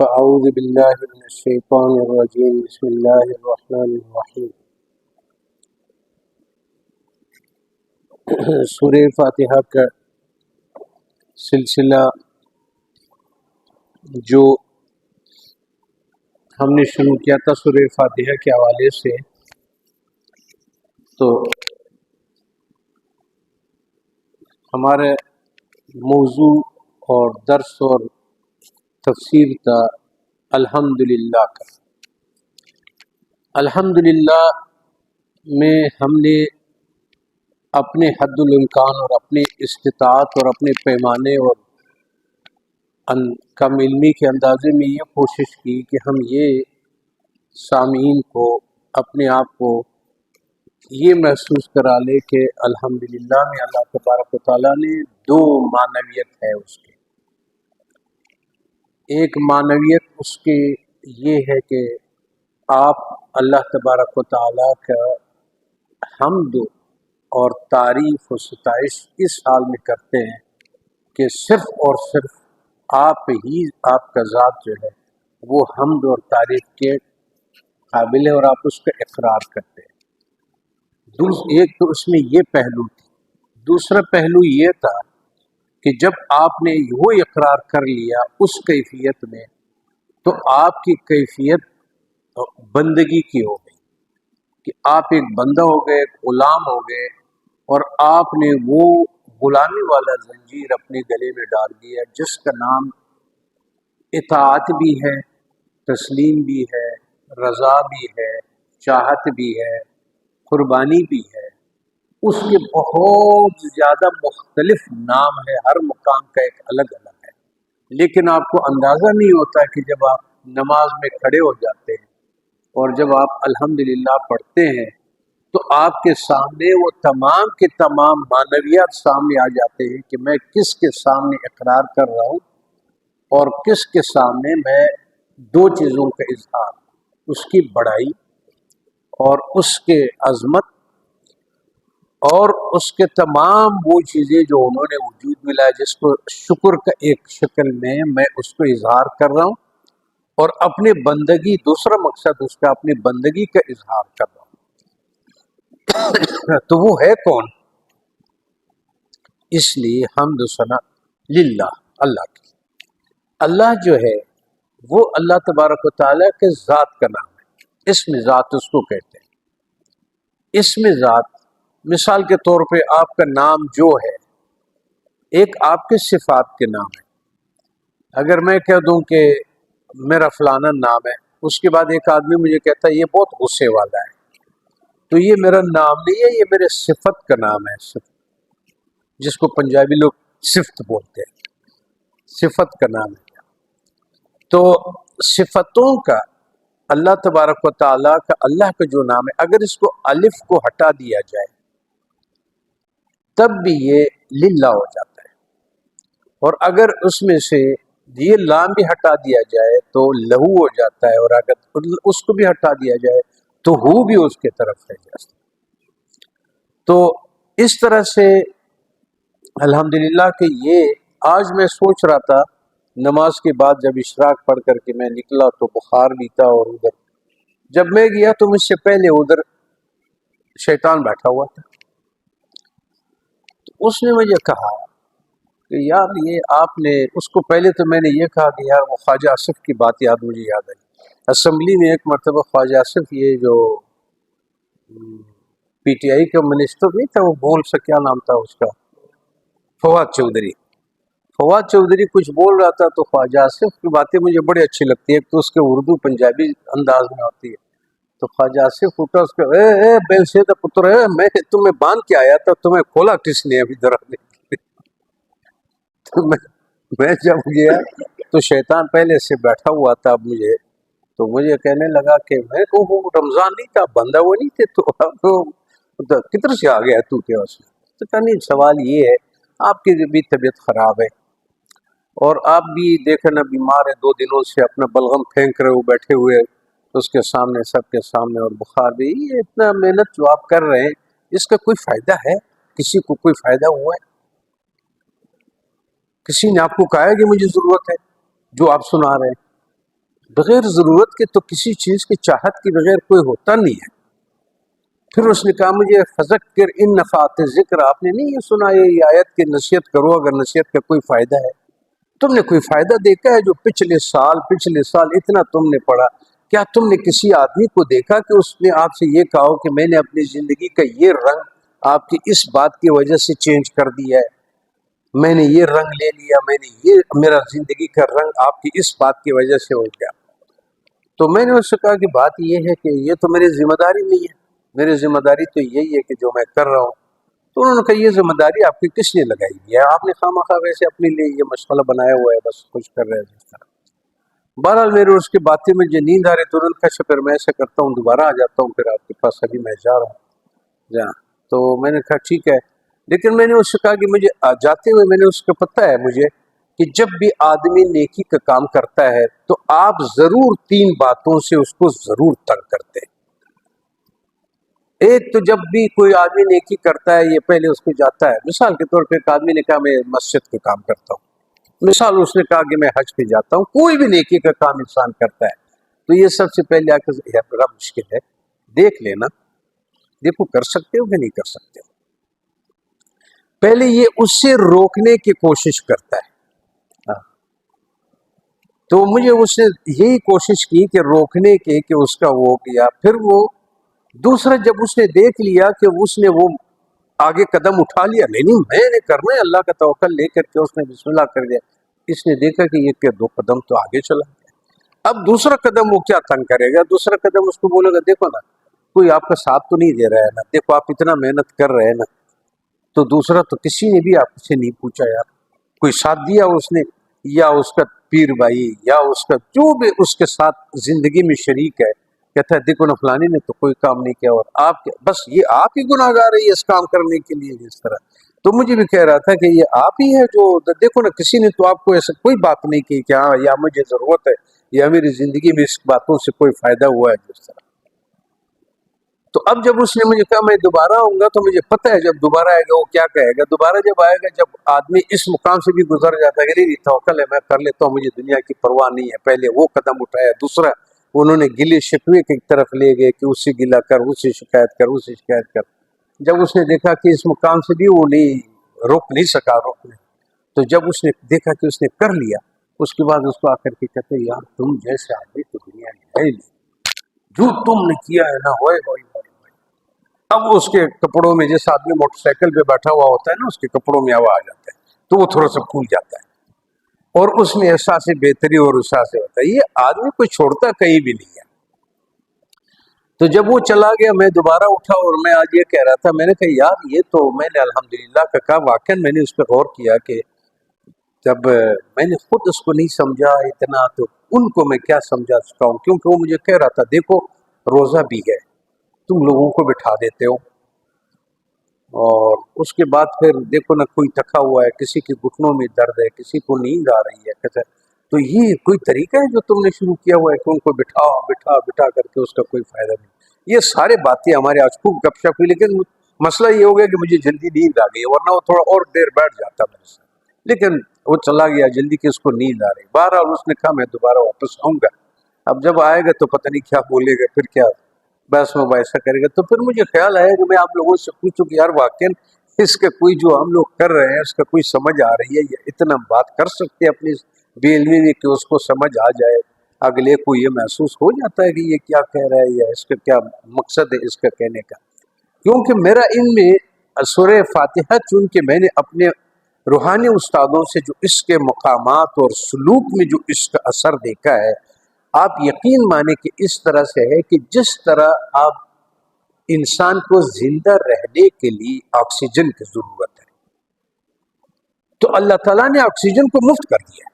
فأعوذ باللہ من الشیطان الرجیم بسم اللہ الرحمن الرحیم۔ سورہ فاتحہ کا سلسلہ جو ہم نے شروع کیا تھا سورہ فاتحہ کے حوالے سے، تو ہمارے موضوع اور درس اور تفسیر تھا الحمدللہ کا۔ الحمدللہ میں ہم نے اپنے حد الامکان اور اپنے استطاعت اور اپنے پیمانے اور کم علمی کے اندازے میں یہ کوشش کی کہ ہم یہ سامعین کو، اپنے آپ کو یہ محسوس کرا لے کہ الحمدللہ میں اللہ تبارک و تعالیٰ نے دو معنویت ہے اس کے۔ ایک معنویت اس کے یہ ہے کہ آپ اللہ تبارک و تعالیٰ کا حمد اور تعریف و ستائش اس حال میں کرتے ہیں کہ صرف اور صرف آپ ہی، آپ کا ذات جو ہے وہ حمد اور تعریف کے قابل ہے اور آپ اس کا اقرار کرتے ہیں۔ ایک تو اس میں یہ پہلو تھی۔ دوسرا پہلو یہ تھا کہ جب آپ نے وہ اقرار کر لیا اس کیفیت میں، تو آپ کی کیفیت بندگی کی ہو گئی کہ آپ ایک بندہ ہو گئے، ایک غلام ہو گئے، اور آپ نے وہ غلامی والا زنجیر اپنے گلے میں ڈال دیا جس کا نام اطاعت بھی ہے، تسلیم بھی ہے، رضا بھی ہے، چاہت بھی ہے، قربانی بھی ہے۔ اس کے بہت زیادہ مختلف نام ہے، ہر مقام کا ایک الگ الگ ہے، لیکن آپ کو اندازہ نہیں ہوتا کہ جب آپ نماز میں کھڑے ہو جاتے ہیں اور جب آپ الحمدللہ پڑھتے ہیں تو آپ کے سامنے وہ تمام کے تمام معنویات سامنے آ جاتے ہیں کہ میں کس کے سامنے اقرار کر رہا ہوں اور کس کے سامنے میں دو چیزوں کا اظہار، اس کی بڑائی اور اس کے عظمت اور اس کے تمام وہ چیزیں جو انہوں نے وجود ملا ہے، جس کو شکر کا ایک شکل میں اس کو اظہار کر رہا ہوں، اور اپنے بندگی، دوسرا مقصد اس کا اپنی بندگی کا اظہار کر رہا ہوں۔ تو وہ ہے کون؟ اس لیے حمد و ثنا للہ، اللہ کی۔ اللہ جو ہے وہ اللہ تبارک و تعالیٰ کے ذات کا نام ہے، اسم ذات اس کو کہتے ہیں۔ اسم ذات مثال کے طور پہ آپ کا نام جو ہے، ایک آپ کے صفات کے نام ہے۔ اگر میں کہہ دوں کہ میرا فلانا نام ہے، اس کے بعد ایک آدمی مجھے کہتا ہے یہ بہت غصے والا ہے، تو یہ میرا نام نہیں ہے، یہ میرے صفت کا نام ہے، صفت، جس کو پنجابی لوگ صفت بولتے ہیں، صفت کا نام ہے۔ تو صفتوں کا اللہ تبارک و تعالیٰ کا، اللہ کا جو نام ہے، اگر اس کو الف کو ہٹا دیا جائے تب بھی یہ للہ ہو جاتا ہے، اور اگر اس میں سے یہ لام بھی ہٹا دیا جائے تو لہو ہو جاتا ہے، اور اگر اس کو بھی ہٹا دیا جائے تو ہو بھی اس کے طرف ہے جاتا۔ تو اس طرح سے الحمدللہ کہ یہ آج میں سوچ رہا تھا نماز کے بعد جب اشراق پڑھ کر کے میں نکلا تو بخار بھی تھا، اور ادھر جب میں گیا تو مجھ سے پہلے ادھر شیطان بیٹھا ہوا تھا، تو اس نے مجھے کہا کہ یار یہ آپ نے، اس کو پہلے تو میں نے یہ کہا کہ یار وہ خواجہ آصف کی بات مجھے یاد آئی۔ اسمبلی میں ایک مرتبہ خواجہ آصف، یہ جو پی ٹی آئی کا منسٹر نہیں تھا، وہ بول سا کیا نام تھا اس کا، فواد چودھری، فواد چودھری کچھ بول رہا تھا تو خواجہ آصف کی باتیں مجھے بڑی اچھی لگتی ہے، ایک تو اس کے اردو پنجابی انداز میں ہوتی ہے، تو خواجہ آصف اٹھا، اس کا اے بینسیدہ پتر ہے، میں تمہیں باندھ کے آیا تھا، تمہیں کھولا کس نے ابھی درخت؟ تو میں جب گیا تو شیطان پہلے سے بیٹھا ہوا تھا، مجھے تو مجھے کہنے لگا کہ میں کو وہ رمضان نہیں تھا، بندہ وہ نہیں تھے، تو کدھر سے آ گیا تو کیا اس میں؟ تو کہا نہیں، سوال یہ ہے آپ کی بھی طبیعت خراب ہے اور آپ بھی دیکھیں نا بیمار ہے، 2 دنوں سے اپنا بلغم پھینک رہے ہو بیٹھے ہوئے اس کے سامنے، سب کے سامنے، اور بخار بھی، یہ اتنا محنت جو آپ کر رہے ہیں اس کا کوئی فائدہ ہے؟ کسی کو کوئی فائدہ ہوا ہے؟ کسی نے آپ کو کہا ہے کہ مجھے ضرورت ہے جو آپ سنا رہے ہیں؟ بغیر ضرورت کے تو کسی چیز کی چاہت کے بغیر کوئی ہوتا نہیں ہے۔ پھر اس نے کہا مجھے فذکر ان نفعت ذکر، آپ نے نہیں یہ سنا یہ آیت کی نصیحت کرو اگر نصیحت کا کوئی فائدہ ہے؟ تم نے کوئی فائدہ دیکھا ہے جو پچھلے سال اتنا تم نے پڑھا، کیا تم نے کسی آدمی کو دیکھا کہ اس نے آپ سے یہ کہا ہو کہ میں نے اپنی زندگی کا یہ رنگ آپ کی اس بات کی وجہ سے چینج کر دیا ہے، میں نے یہ رنگ لے لیا، میں نے یہ میرا زندگی کا رنگ آپ کی اس بات کی وجہ سے ہو گیا؟ تو میں نے اس سے کہا کہ بات یہ ہے کہ یہ تو میری ذمہ داری نہیں ہے، میری ذمہ داری تو یہی ہے کہ جو میں کر رہا ہوں۔ تو انہوں نے کہا یہ ذمہ داری آپ کی کس نے لگائی ہے؟ آپ نے خواہ ویسے اپنے لیے یہ مشغلہ بنایا ہوا ہے، بس کچھ کر رہے ہیں جس طرح۔ بہرحال میرے اس کی باتیں میں جو نیند آ رہی تو انہوں نے کہا پھر میں ایسا کرتا ہوں دوبارہ آ جاتا ہوں پھر آپ کے پاس، ابھی میں جا رہا ہوں جہاں۔ تو میں نے کہا ٹھیک ہے، لیکن میں نے اس سے کہا کہ مجھے جاتے ہوئے میں نے اس کو پتہ ہے مجھے کہ جب بھی آدمی نیکی کا کام کرتا ہے تو آپ ضرور 3 باتوں سے اس کو ضرور تنگ کرتے ہیں۔ ایک تو جب بھی کوئی آدمی نیکی کرتا ہے یہ پہلے اس کو جاتا ہے، مثال کے طور پہ ایک آدمی نے کہا میں مسجد کا کام کرتا ہوں، مثال اس نے کہا کہ میں حج پہ جاتا ہوں، کوئی بھی نیکی کا کام انسان کرتا ہے تو یہ سب سے پہلے آ کے یار بڑا مشکل ہے، دیکھ لینا، دیکھو کر سکتے ہو کہ نہیں کر سکتے ہو۔ پہلے یہ اس سے روکنے کی کوشش کرتا ہے، تو مجھے اس نے یہی کوشش کی کہ روکنے کے کہ اس کا وہ کیا۔ پھر وہ دوسرا جب اس نے دیکھ لیا کہ اس نے وہ آگے قدم اٹھا لیا، نہیں میں نے کرنا ہے، اللہ کا توکل لے کر کے اس نے بسم اللہ کر دیا، اس نے دیکھا کہ یہ کہ 2 قدم تو آگے چلا گیا۔ اب دوسرا قدم وہ کیا تنگ کرے گا؟ دوسرا قدم اس کو بولے گا دیکھو نا کوئی آپ کا ساتھ تو نہیں دے رہا ہے نا، دیکھو آپ اتنا محنت کر رہے ہیں نا۔ تو دوسرا تو کسی نے بھی آپ سے نہیں پوچھا یار، کوئی ساتھ دیا اس نے، یا اس کا پیر بھائی یا اس کا جو بھی اس کے ساتھ زندگی میں شریک ہے، کہتا ہے دیکھو نا فلانی نے تو کوئی کام نہیں کیا، اور آپ بس یہ آپ ہی گناہ گار ہے اس کام کرنے کے لیے اس طرح۔ تو مجھے بھی کہہ رہا تھا کہ یہ آپ ہی ہے جو دیکھو نا کسی نے تو آپ کو ایسا کوئی بات نہیں کی کہ ہاں یا مجھے ضرورت ہے یا میری زندگی میں اس باتوں سے کوئی فائدہ ہوا ہے جس طرح۔ تو اب جب اس نے مجھے کہا میں دوبارہ آؤں گا تو مجھے پتہ ہے جب دوبارہ آئے گا وہ کیا کہے گا۔ دوبارہ جب آئے گا جب آدمی اس مقام سے بھی گزر جاتا ہے کہ نہیں توکل ہے میں کر لیتا ہوں، مجھے دنیا کی پرواہ نہیں ہے، پہلے وہ قدم اٹھایا، دوسرا انہوں نے گلے شکوے کی طرف لے گئے کہ اس سے گلا کر، اس سے شکایت کر، اس سے شکایت کر۔ جب اس نے دیکھا کہ اس مقام سے بھی وہ نہیں روک نہیں سکا روکنے، تو جب اس نے دیکھا کہ اس نے کر لیا، اس کے بعد اس کو آ کر کے کہتے یار تم جیسے آدمی تو دنیا میں ہے ہی نہیں، جو تم نے کیا ہے نا ہوئے ہوئے۔ اب اس کے کپڑوں میں جیسے آدمی موٹر سائیکل پہ بیٹھا ہوا ہوتا ہے نا، اس کے کپڑوں میں ہوا آ جاتا ہے تو وہ تھوڑا سا پھول جاتا ہے، اور اس میں احساس بہتری اور احساس ہوتا ہے۔ یہ آدمی کوئی چھوڑتا کہیں بھی نہیں ہے۔ تو جب وہ چلا گیا میں دوبارہ اٹھا اور میں آج یہ کہہ رہا تھا، میں نے کہا یار یہ تو میں نے الحمدللہ کا کہا، واقعا میں نے اس پہ غور کیا کہ جب میں نے خود اس کو نہیں سمجھا اتنا تو ان کو میں کیا سمجھا چکا ہوں، کیونکہ وہ مجھے کہہ رہا تھا دیکھو روزہ بھی ہے، تم لوگوں کو بٹھا دیتے ہو، اور اس کے بعد پھر دیکھو نا کوئی تھکا ہوا ہے، کسی کے گھٹنوں میں درد ہے، کسی کو نیند آ رہی ہے، کہتا ہے تو یہ کوئی طریقہ ہے جو تم نے شروع کیا ہوا ہے کہ ان کو بٹھا بٹھا بٹھا کر کے اس کا کوئی فائدہ نہیں۔ یہ سارے باتیں ہمارے آج خوب گپ شپ ہوئی، لیکن مسئلہ یہ ہو گیا کہ مجھے جلدی نیند آ گئی، ورنہ وہ تھوڑا اور دیر بیٹھ جاتا میرے ساتھ، لیکن وہ چلا گیا جلدی کہ اس کو نیند آ رہی۔ بہرحال اس نے کہا میں دوبارہ واپس آؤں گا، اب جب آئے گا تو پتہ نہیں کیا بولے گا، پھر کیا بحث مباحثہ کرے گا۔ تو پھر مجھے خیال آیا کہ میں آپ لوگوں سے پوچھوں کہ یار واقعا اس کا کوئی جو ہم لوگ کر رہے ہیں اس کا کوئی سمجھ آ رہی ہے، یا اتنا بات کر سکتے ہیں اپنی بے علمی میں کہ اس کو سمجھ آ جائے، اگلے کو یہ محسوس ہو جاتا ہے کہ یہ کیا کہہ رہا ہے یا اس کا کیا مقصد ہے اس کا کہنے کا۔ کیونکہ میرا ان میں سورہ فاتحہ چونکہ میں نے اپنے روحانی استادوں سے جو اس کے مقامات اور سلوک میں جو اس کا اثر دیکھا ہے، آپ یقین مانیں کہ اس طرح سے ہے کہ جس طرح آپ انسان کو زندہ رہنے کے لیے آکسیجن کی ضرورت ہے، تو اللہ تعالیٰ نے آکسیجن کو مفت کر دیا ہے۔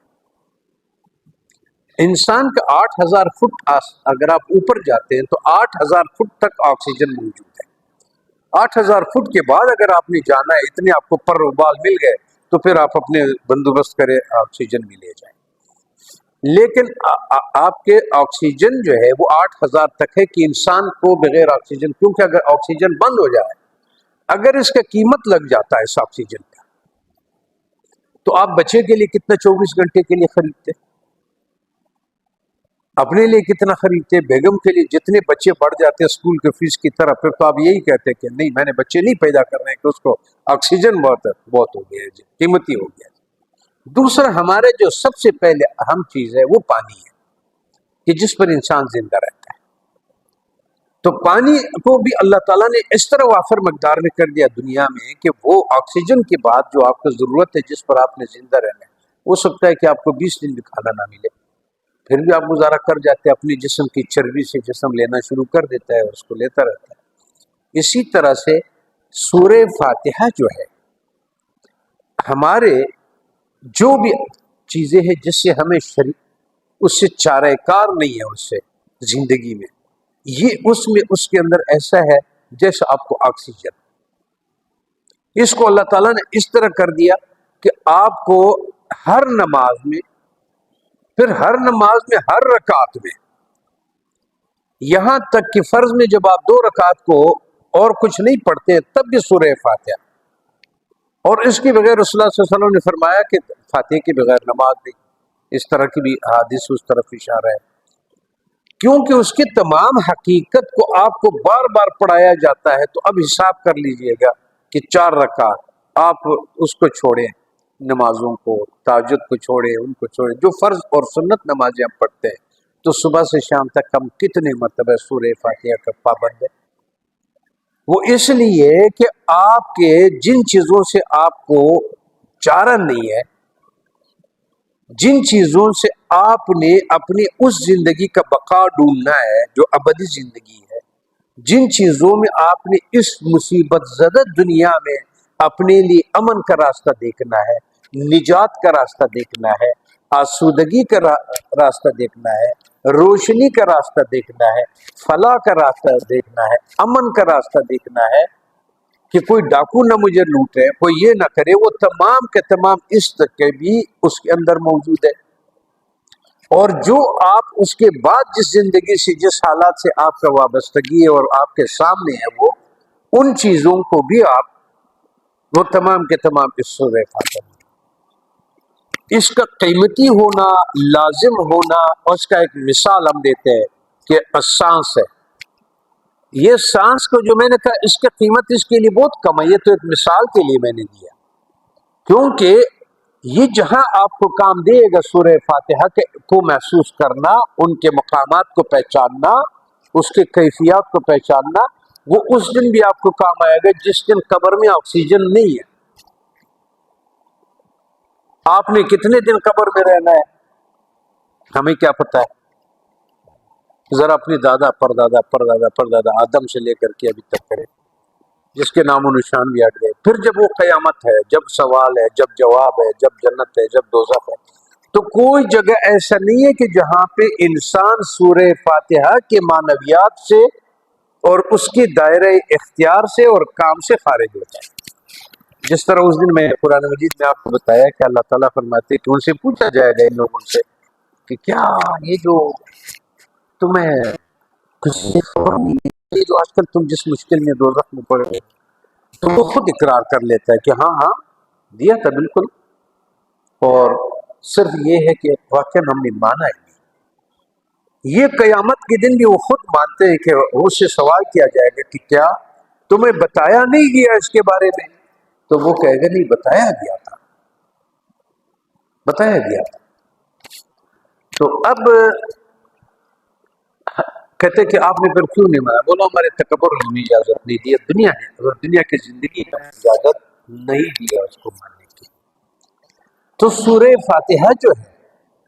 انسان کا 8000 فٹ اگر آپ اوپر جاتے ہیں تو 8000 فٹ تک آکسیجن موجود ہے۔ 8000 فٹ کے بعد اگر آپ نے جانا ہے، اتنے آپ کو پر و بال مل گئے تو پھر آپ اپنے بندوبست کریں آکسیجن بھی لے جائیں، لیکن آپ کے آکسیجن جو ہے وہ 8000 تک ہے کہ انسان کو بغیر آکسیجن، کیونکہ اگر آکسیجن بند ہو جائے، اگر اس کا قیمت لگ جاتا ہے اس آکسیجن کا، تو آپ بچے کے لیے کتنا 24 گھنٹے کے لیے خریدتے؟ اپنے لیے کتنا خریدتے، بیگم کے لیے جتنے بچے بڑھ جاتے اسکول کے فیس کی طرح، پھر تو آپ یہی کہتے کہ نہیں میں نے بچے نہیں پیدا کرنے کہ اس کو آکسیجن بہت ہو گیا ہے جی، قیمتی ہو گیا ہے۔ دوسرا ہمارے جو سب سے پہلے اہم چیز ہے وہ پانی ہے کہ جس پر انسان زندہ رہتا ہے۔ تو پانی کو بھی اللہ تعالیٰ نے اس طرح وافر مقدار میں کر دیا دنیا میں کہ وہ آکسیجن کے بعد جو آپ کو ضرورت ہے جس پر آپ نے زندہ رہنا ہے، ہو سکتا ہے کہ آپ کو 20 دن بھی کھانا نہ ملے، پھر بھی آپ گزارا کر جاتے ہیں، اپنی جسم کی چربی سے جسم لینا شروع کر دیتا ہے، اس کو لیتا رہتا ہے۔ اسی طرح سے سورہ فاتحہ جو ہے ہمارے جو بھی چیزیں ہیں جس سے ہمیں اس سے چارہ کار نہیں ہے، اس سے زندگی میں یہ اس کے اندر ایسا ہے جیسے آپ کو آکسیجن، اس کو اللہ تعالیٰ نے اس طرح کر دیا کہ آپ کو ہر نماز میں، پھر ہر نماز میں ہر رکعت میں، یہاں تک کہ فرض میں جب آپ 2 رکعت کو اور کچھ نہیں پڑھتے ہیں تب بھی سورہ فاتحہ، اور اس کے بغیر رسول اللہ صلی اللہ علیہ وسلم نے فرمایا کہ فاتحہ کے بغیر نماز نہیں، اس طرح کی بھی حدیث اس طرف اشارہ ہے، کیونکہ اس کی تمام حقیقت کو آپ کو بار بار پڑھایا جاتا ہے۔ تو اب حساب کر لیجئے گا کہ 4 رکعت آپ اس کو چھوڑیں، نمازوں کو، تہجد کو چھوڑیں، ان کو چھوڑیں، جو فرض اور سنت نمازیں ہم پڑھتے ہیں، تو صبح سے شام تک ہم کتنے مرتبہ سورہ فاتحہ کا پابند ہے؟ وہ اس لیے کہ آپ کے جن چیزوں سے آپ کو چارہ نہیں ہے، جن چیزوں سے آپ نے اپنی اس زندگی کا بقا ڈھونڈنا ہے جو ابدی زندگی ہے، جن چیزوں میں آپ نے اس مصیبت زدہ دنیا میں اپنے لیے امن کا راستہ دیکھنا ہے، نجات کا راستہ دیکھنا ہے، آسودگی کا راستہ دیکھنا ہے، روشنی کا راستہ دیکھنا ہے، فلاح کا راستہ دیکھنا ہے، امن کا راستہ دیکھنا ہے کہ کوئی ڈاکو نہ مجھے لوٹے، کوئی یہ نہ کرے، وہ تمام کے تمام اس تک کے بھی اس کے اندر موجود ہے۔ اور جو آپ اس کے بعد جس زندگی سے، جس حالات سے آپ کا وابستگی ہے اور آپ کے سامنے ہے، وہ ان چیزوں کو بھی آپ وہ تمام کے تمام اس سورہ فاتحہ میں، اس کا قیمتی ہونا، لازم ہونا، اور اس کا ایک مثال ہم دیتے ہیں کہ سانس ہے، یہ سانس کو جو میں نے کہا اس کی قیمت اس کے لیے بہت کم ہے، یہ تو ایک مثال کے لیے میں نے دیا، کیونکہ یہ جہاں آپ کو کام دے گا سورہ فاتحہ کو محسوس کرنا، ان کے مقامات کو پہچاننا، اس کے کیفیات کو پہچاننا، وہ اس دن بھی آپ کو کام آئے گا جس دن قبر میں آکسیجن نہیں ہے۔ آپ نے کتنے دن قبر میں رہنا ہے ہمیں کیا پتہ ہے؟ ذرا اپنی دادا پردادا پردادا پردادا آدم سے لے کر کے ابھی تک کرے، جس کے نام و نشان بھی ہٹ گئے، پھر جب وہ قیامت ہے، جب سوال ہے، جب جواب ہے، جب جنت ہے، جب دوزخ ہے، تو کوئی جگہ ایسا نہیں ہے کہ جہاں پہ انسان سورہ فاتحہ کے معنویات سے اور اس کی دائرہ اختیار سے اور کام سے خارج ہوتا ہے۔ جس طرح اس دن میں قرآن مجید میں آپ کو بتایا کہ اللہ تعالیٰ فرماتے ہیں کہ ان سے پوچھا جائے گا ان لوگوں سے کہ کیا یہ جو تمہیں یہ جو آج کل تم جس مشکل میں دوزخ میں پڑ گئے، تو وہ خود اقرار کر لیتا ہے کہ ہاں ہاں دیا تھا بالکل، اور صرف یہ ہے کہ واقعا ہم نے مانا ہے۔ یہ قیامت کے دن بھی وہ خود مانتے ہیں کہ اس سے سوال کیا جائے گا کہ کیا تمہیں بتایا نہیں گیا اس کے بارے میں؟ تو وہ کہے گا نہیں، بتایا گیا تھا، بتایا گیا تھا۔ تو اب کہتے کہ آپ نے پھر کیوں نہیں مانا؟ بولو ہمارے تکبر نے ہمیں اجازت نہیں دی، دنیا ہے اور دنیا کی زندگی کا اجازت نہیں دیا اس کو ماننے کی۔ تو سورہ فاتحہ جو ہے،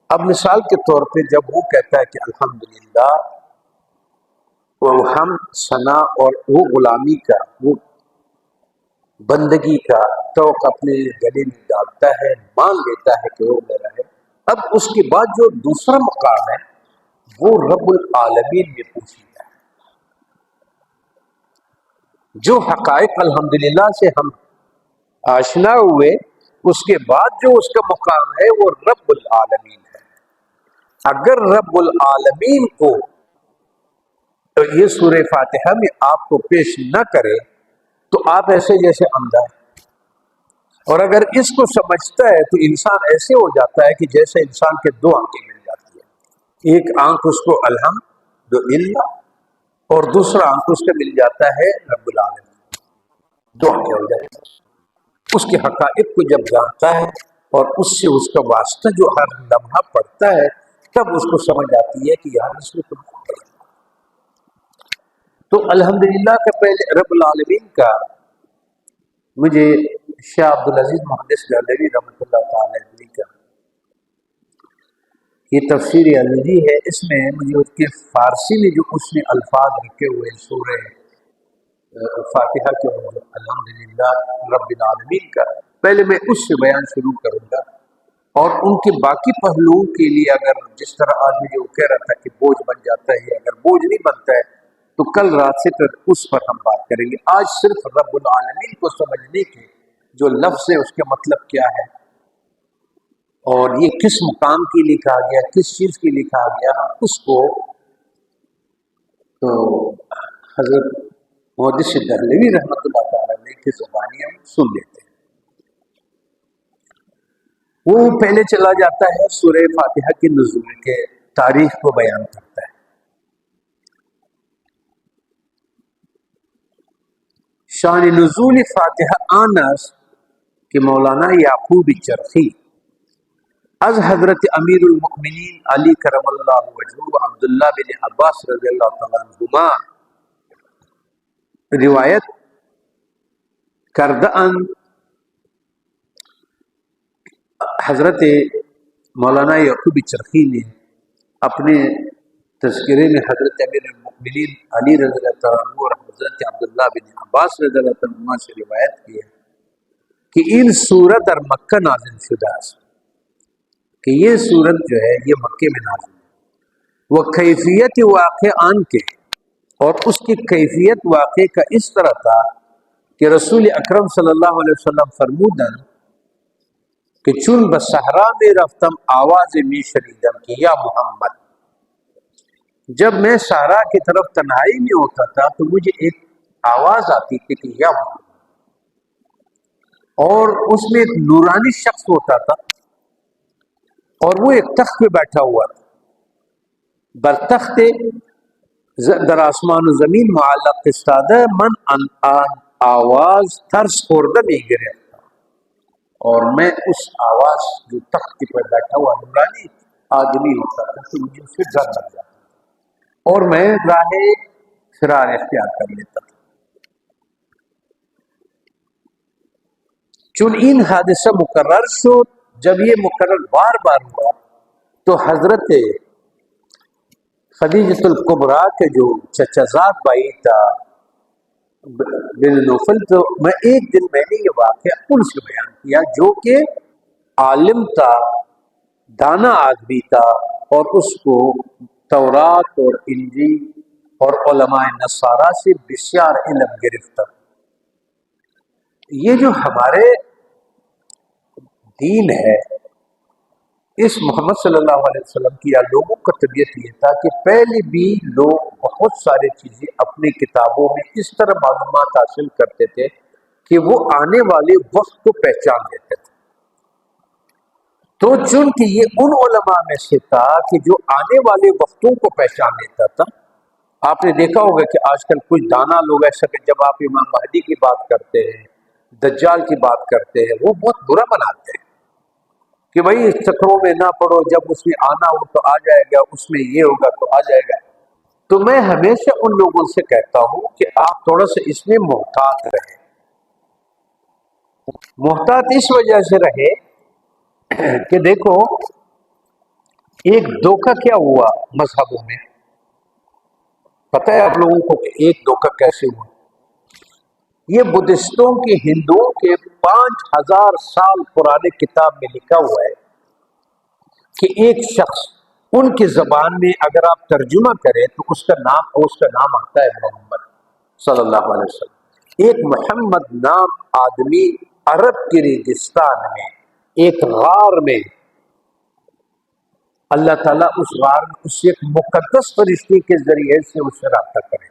اب مثال کے طور پہ جب وہ کہتا ہے کہ الحمدللہ، وہ ہم ثنا اور وہ غلامی کا، وہ بندگی کا توق اپنے گلے میں ڈالتا ہے، مان لیتا ہے کہ وہ میرا ہے، اب اس کے بعد جو دوسرا مقام ہے وہ رب العالمین میں پوچھیتا ہے۔ جو حقائق الحمدللہ سے ہم آشنا ہوئے، اس کے بعد جو اس کا مقام ہے وہ رب العالمین ہے۔ اگر رب العالمین کو تو یہ سورہ فاتحہ میں آپ کو پیش نہ کرے تو آپ ایسے جیسے اندھا ہے، اور اگر اس کو سمجھتا ہے تو انسان ایسے ہو جاتا ہے کہ جیسے انسان کے 2 آنکھیں مل جاتی ہے۔ ایک آنکھ اس کو الحمدللہ اور دوسرا آنکھ اس کا مل جاتا ہے رب العالمین، دو آنکھیں ہو جاتی ہیں۔ اس کے حقائق کو جب جانتا ہے اور اس سے اس کا واسطہ جو ہر لمحہ پڑتا ہے، تب اس کو سمجھ آتی ہے کہ یار اس میں تم کو کیا۔ تو الحمدللہ کا پہلے رب العالمین کا مجھے شاہ عبدالعزیز محدث دہلوی رحمۃ اللہ تعالی علیہ کا یہ تفسیر علی ہے، اس میں مجھے اس کے فارسی میں جو اس نے الفاظ لکھے ہوئے سورہ فاتحہ کے الحمدللہ رب العالمین کا، پہلے میں اس سے بیان شروع کروں گا، اور ان کے باقی پہلوؤں کے لیے اگر جس طرح آدمی جو کہہ رہا تھا کہ بوجھ بن جاتا ہے، اگر بوجھ نہیں بنتا ہے تو کل رات سے پھر اس پر ہم بات کریں گے۔ آج صرف رب العالمین کو سمجھنے کے جو لفظ ہے اس کے مطلب کیا ہے، اور یہ کس مقام کے لیے کہا گیا، کس چیز کے لیے کہا گیا، اس کو تو حضرت محدث دہلوی رحمۃ اللہ تعالی علیہ کی زبانی ہم سن لیتے ہیں۔ وہ پہلے چلا جاتا ہے سورہ فاتحہ کے نزول کے تاریخ کو بیان کرتا ہے۔ شان نزول فاتحہ آنس کہ مولانا یعقوب چرخی از حضرت امیر المؤمنین علی کرم اللہ وجہہ عبداللہ بن عباس رضی اللہ تعالیٰ عنہما روایت کردہ حضرت مولانا یعقوب چرخی نے اپنے تذکرے میں حضرت امیر المؤمنین علی رضی اللہ تعالیٰ عنہ اور حضرت عبداللہ بن عباس رضی اللہ تعالیٰ عنہ سے روایت کی ہے کہ ان سورت اور مکہ نازل شدہ کہ یہ سورت جو ہے یہ مکے میں نازل ہے، وہ کیفیت واقع آن کے، اور اس کی کیفیت واقع کا اس طرح تھا کہ رسول اکرم صلی اللہ علیہ وسلم فرمودن کہ چون بصحرا میں رفتم آواز می شنیدم کہ یا محمد، جب میں صحرا کی طرف تنہائی میں ہوتا تھا تو مجھے ایک آواز آتی تھی کہ یا محمد، اور اس میں ایک نورانی شخص ہوتا تھا اور وہ ایک تخت پہ بیٹھا ہوا تھا، برتخت در آسمان و زمین معلق استادہ من آن آواز ترس خوردہ میں گرفت، اور میں اس آواز جو تخت پر بیٹھا ہوا نورانی آدمی ہوتا تھا تو مجھے اس سے ڈر لگ جاتا اور میں راہ فرار اختیار کر لیتا تھا۔ چون این حادثہ مقرر شد، جب یہ مقرر بار بار ہوا تو حضرت خدیجۃ الکبریٰ کے جو چچا زاد بھائی تھا بن نوفل، تو میں ایک دن میں نے یہ واقعہ ان سے بیان کیا جو کہ عالم تھا، دانا آدمی تھا، اور اس کو تورات اور انجیل اور علماء نصارہ سے بسیار علم گرفتہ۔ یہ جو ہمارے دین ہے، اس محمد صلی اللہ علیہ وسلم کی یا لوگوں کا طبیعت یہ تھا کہ پہلے بھی لوگ بہت ساری چیزیں اپنی کتابوں میں اس طرح معلومات حاصل کرتے تھے کہ وہ آنے والے وقت کو پہچان لیتے تھے۔ تو چونکہ یہ ان علماء میں سے تھا کہ جو آنے والے وقتوں کو پہچان لیتا تھا، آپ نے دیکھا ہوگا کہ آج کل کچھ دانا لوگ ایسا کہ جب آپ امام مہدی کی بات کرتے ہیں، دجال کی بات کرتے ہیں، وہ بہت برا بناتے ہیں کہ بھائی اس چکروں میں نہ پڑو، جب اس میں آنا ہو تو آ جائے گا، اس میں یہ ہوگا تو آ جائے گا۔ تو میں ہمیشہ ان لوگوں سے کہتا ہوں کہ آپ تھوڑا سا اس میں محتاط رہیں۔ محتاط اس وجہ سے رہے کہ دیکھو ایک دھوکہ کیا ہوا مذہبوں میں، پتہ ہے آپ لوگوں کو کہ ایک دھوکہ کیسے ہوا؟ یہ بدھسٹوں کے ہندوؤں کے 5000 سال پرانے کتاب میں لکھا ہوا ہے کہ ایک شخص ان کی زبان میں اگر آپ ترجمہ کریں تو اس کا نام آتا ہے محمد صلی اللہ علیہ وسلم۔ ایک محمد نام آدمی عرب کے ریگستان میں ایک غار میں اللہ تعالیٰ اس غار میں اس ایک مقدس فرشتے کے ذریعے سے اس سے رابطہ کرے،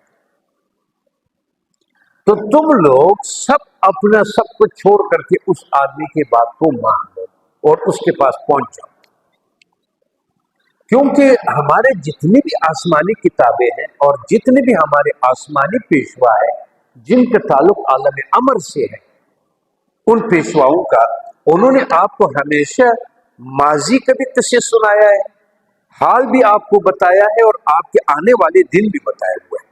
تو تم لوگ سب اپنا سب کچھ چھوڑ کر کے اس آدمی کی بات کو مان لو اور اس کے پاس پہنچ جاؤ۔ کیونکہ ہمارے جتنی بھی آسمانی کتابیں ہیں اور جتنے بھی ہمارے آسمانی پیشوا ہیں جن کا تعلق عالم امر سے ہے، ان پیشواؤں کا انہوں نے آپ کو ہمیشہ ماضی کا بھی قصے سنایا ہے، حال بھی آپ کو بتایا ہے، اور آپ کے آنے والے دن بھی بتائے ہوئے ہیں۔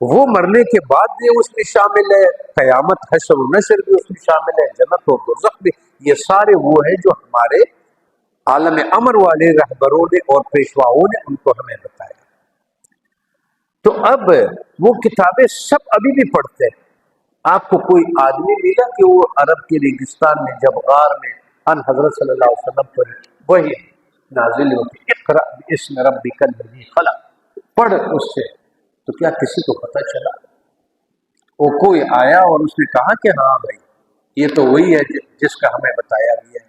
وہ مرنے کے بعد بھی اس میں شامل ہے، قیامت حشر و نشر بھی اس میں شامل ہے، جنت اور دوزخ بھی، یہ سارے وہ ہیں جو ہمارے عالم امر والے رہبروں نے اور پیشواؤں نے ان کو ہمیں بتایا۔ تو اب وہ کتابیں سب ابھی بھی پڑھتے ہیں۔ آپ کو کوئی آدمی ملا کہ وہ عرب کے ریگستان میں جب غار میں ان حضرت صلی اللہ علیہ وسلم پر وہی نازل ہوتی، اقرأ باسم ربک الذی خلق، پڑھ اس سے، تو کیا کسی کو پتہ چلا؟ وہ کوئی آیا اور اس نے کہا کہ ہاں بھائی یہ تو وہی ہے جس کا ہمیں بتایا گیا ہے،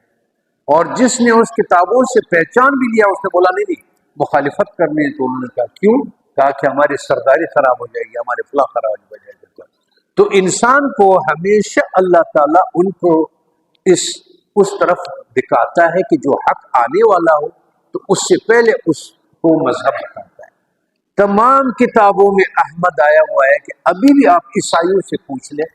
اور جس نے اس کتابوں سے پہچان بھی لیا اس نے بولا نہیں نہیں مخالفت کرنی ہے، تو انہوں نے کہا کیوں؟ کہا کہ ہماری سرداری خراب ہو جائے گی، ہمارے فلاں خراب ہو جائے گا۔ تو انسان کو ہمیشہ اللہ تعالیٰ ان کو اس طرف دکھاتا ہے کہ جو حق آنے والا ہو تو اس سے پہلے اس کو مذہب بتاتا ہے۔ تمام کتابوں میں احمد آیا ہوا ہے کہ ابھی بھی آپ عیسائیوں سے پوچھ لیں،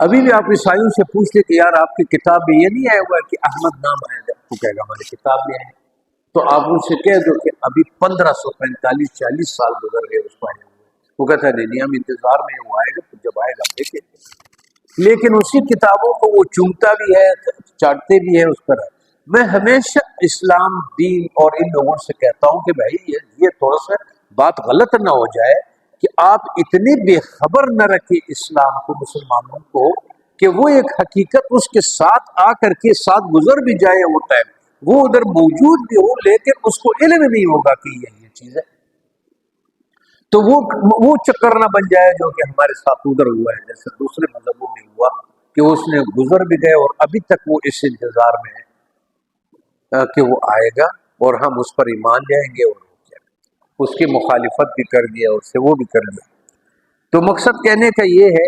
ابھی بھی آپ عیسائیوں سے پوچھ لیں کہ یار آپ کی کتاب میں یہ نہیں آیا ہوا ہے کہ احمد نام آیا جائے، تو کہے گا ہماری کتاب میں ہے۔ تو آپ ان سے کہہ دو کہ ابھی 1545-40 سال گزر گئے اس کو آئے ہوئے، وہ کہتا ہے نہیں ہم انتظار میں ہیں، وہ آئے گا تو جب آئے گا ہم دیکھیں گے۔ لیکن اسی کتابوں کو وہ چومتا بھی ہے، چاٹتے بھی ہے اس پر۔ میں ہمیشہ اسلام دین اور ان لوگوں سے کہتا ہوں کہ بھائی یہ تھوڑا سا بات غلط نہ ہو جائے کہ آپ اتنے بے خبر نہ رکھیں اسلام کو، مسلمانوں کو، کہ وہ ایک حقیقت اس کے ساتھ آ کر کے ساتھ گزر بھی جائے وہ ٹائم، وہ ادھر موجود بھی ہو لیکن اس کو علم نہیں ہوگا کہ یہ چیز ہے، تو وہ چکر نہ بن جائے جو کہ ہمارے ساتھ ادھر ہوا ہے، جیسے دوسرے مذہبوں میں ہوا کہ اس نے گزر بھی گئے اور ابھی تک وہ اس انتظار میں ہے کہ وہ آئے گا اور ہم اس پر ایمان لائیں گے، اور اس کی مخالفت بھی کر دیا، اس سے وہ بھی کر دیا۔ تو مقصد کہنے کا یہ ہے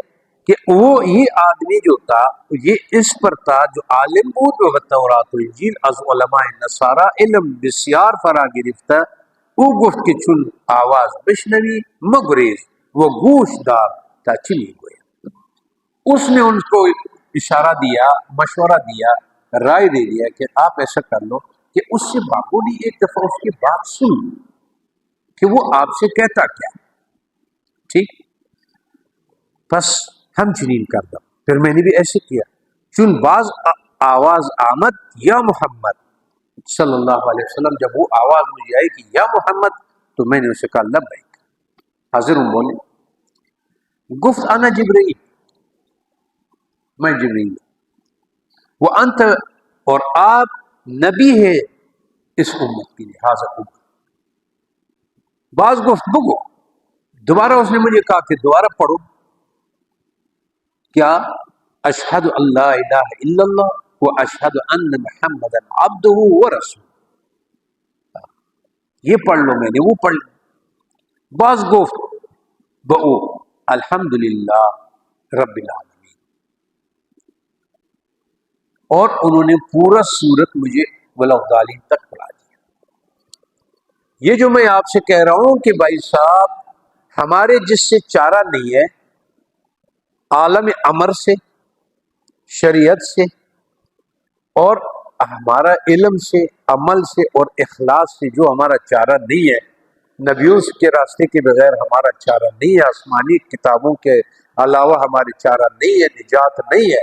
کہ وہ یہ آدمی جو تھا یہ اس پر تھا جو عالم بود و تورات و انجیل از علماء نصارا علم بسیار فرا گرفتہ، او گفت کہ چون آواز بشنوی مگریز وہ گوش دار تا چلی گویا۔ اس نے ان کو اشارہ دیا، مشورہ دیا، رائے دے دیا کہ آپ ایسا کر لو کہ اس سے معمولی ایک دفعہ اس کی بات سن لو کہ وہ آپ سے کہتا کیا، ٹھیک؟ بس ہم چنین کر دو۔ پھر میں نے بھی ایسے کیا، چون باز آواز آمد یا محمد صلی اللہ علیہ وسلم، جب وہ آواز مجھے آئی کہ یا محمد، تو میں نے اسے کہا لبیک، حاضر ہوں، بولے۔ گفت انا جبرائیل، میں جبرائیل، وہ انت، اور آپ نبی ہے اس امت کی، لہٰذا امت۔ بعض گفت بگو، دوبارہ اس نے مجھے کہا کہ دوبارہ پڑھو، کیا؟ اشہد اللہ الہ الا اللہ و اشہد ان محمد عبدہ و رسول، یہ پڑھ لو، میں نے وہ پڑھ لی۔ بعض گفت بو الحمدللہ رب العالمین، اور انہوں نے پورا سورت مجھے ولدالین تک پڑھا دیا۔ یہ جو میں آپ سے کہہ رہا ہوں کہ بھائی صاحب ہمارے جس سے چارہ نہیں ہے عالم امر سے، شریعت سے، اور ہمارا علم سے، عمل سے اور اخلاص سے جو ہمارا چارہ نہیں ہے، نبیوں کے راستے کے بغیر ہمارا چارہ نہیں ہے، آسمانی کتابوں کے علاوہ ہماری چارہ نہیں ہے، نجات نہیں ہے،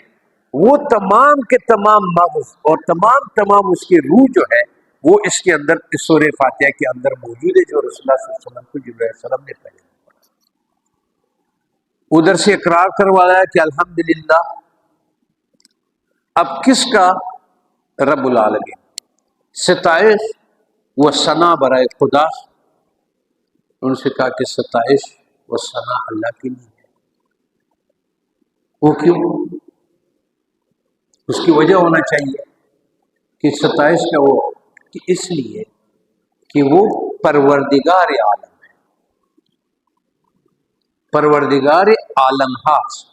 وہ تمام کے تمام مغز اور تمام اس کی روح جو ہے وہ اس کے اندر، اس سورہ فاتحہ کے اندر موجود ہے، جو رسول اللہ صلی اللہ علیہ وسلم کو جبرائیل علیہ السلام نے پہلے ادھر سے اقرار کروایا کہ الحمدللہ۔ اب کس کا؟ رب العالمین، ستائش و ثنا برائے خدا۔ ان سے کہا کہ ستائش و ثنا اللہ کے لیے ہے۔ وہ کیوں؟ اس کی وجہ ہونا چاہیے کہ ستائش کا وہ، کہ اس لیے کہ وہ پروردگار عالم ہے، پروردگار عالم ہاس،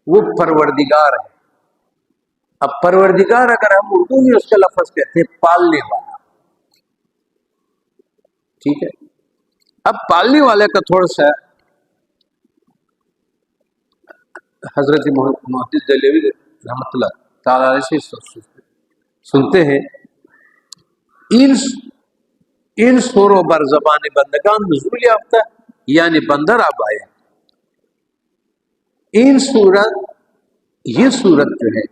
وہ پروردگار ہے۔ اب پروردگار اگر ہم اردو میں اس کا لفظ کہتے ہیں پالنے والا، ٹھیک ہے. اب پالنے والے کا تھوڑا سا حضرت محدث دہلوی رحمۃ اللہ تعالی علیہ سے سنتے ہیں. ان سوروں بر زبان بندگان نزول یافتہ، یعنی بندر اب آئے. ان صورت، یہ صورت جو ہے